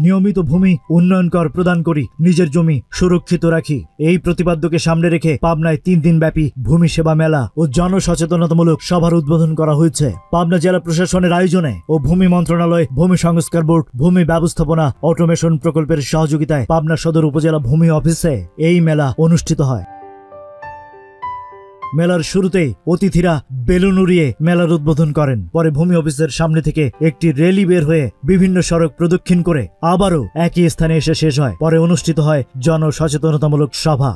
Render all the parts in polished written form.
নিয়মিত ভূমি উন্নয়ন কর প্রদান করি, নিজের জমি সুরক্ষিত রাখি। এই প্রতিপাদ্যকে সামনে রেখে পাবনায় 3 দিন ব্যাপী ভূমি সেবা মেলা ও জনসচেতনতামূলক সভার উদ্বোধন করা হয়েছে। পাবনা জেলা প্রশাসনের আয়োজনে ও ভূমি মন্ত্রণালয়, ভূমি সংস্কার বোর্ড, ভূমি ব্যবস্থাপনা অটোমেশন প্রকল্পের সহযোগিতায় পাবনা সদর উপজেলা ভূমি অফিসে এই মেলা অনুষ্ঠিত হয়। মেলার শুরুতেই অতিথিরা বেলুন উড়িয়ে মেলার উদ্বোধন করেন। পরে ভূমি অফিসের সামনে থেকে একটি র্যালি বের হয়ে বিভিন্ন সড়ক প্রদক্ষিণ করে আবারও একই স্থানে এসে শেষ হয়। পরে অনুষ্ঠিত হয় জনসচেতনতামূলক সভা।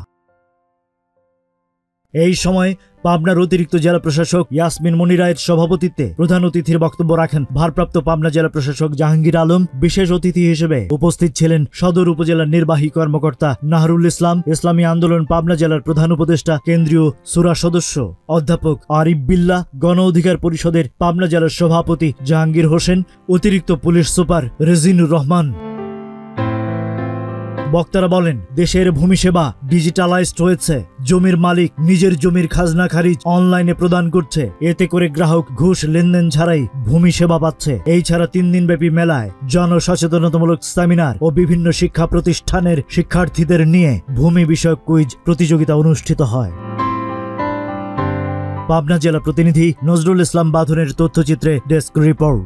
এই সময় পাবনার অতিরিক্ত জেলা প্রশাসক ইয়াসমিন মনি রায়ের সভাপতিত্বে প্রধান অতিথির বক্তব্য রাখেন ভারপ্রাপ্ত পাবনা জেলা প্রশাসক জাহাঙ্গীর আলম। বিশেষ অতিথি হিসেবে উপস্থিত ছিলেন সদর উপজেলার নির্বাহী কর্মকর্তা নাহরুল ইসলাম, ইসলামী আন্দোলন পাবনা জেলার প্রধান উপদেষ্টা, কেন্দ্রীয় সুরা সদস্য অধ্যাপক আরিফ বিল্লাহ, গণ অধিকার পরিষদের পাবনা জেলার সভাপতি জাহাঙ্গীর হোসেন, অতিরিক্ত পুলিশ সুপার রেজিনুর রহমান। বক্তারা বলেন, দেশের ভূমি সেবা ডিজিটালাইজড হয়েছে। জমির মালিক নিজের জমির খাজনা খারিজ অনলাইনে প্রদান করছে। এতে করে গ্রাহক ঘুষ লেনদেন ছাড়াই ভূমি সেবা পাচ্ছে। এই ছাড়া 3 দিনব্যাপী মেলায় জনসচেতনতামূলক সেমিনার ও বিভিন্ন শিক্ষা প্রতিষ্ঠানের শিক্ষার্থীদের নিয়ে ভূমি বিষয়ক কুইজ প্রতিযোগিতা অনুষ্ঠিত হয়। পাবনা জেলা প্রতিনিধি নজরুল ইসলাম বাঁধনের তথ্যচিত্রে ডেস্ক রিপোর্ট।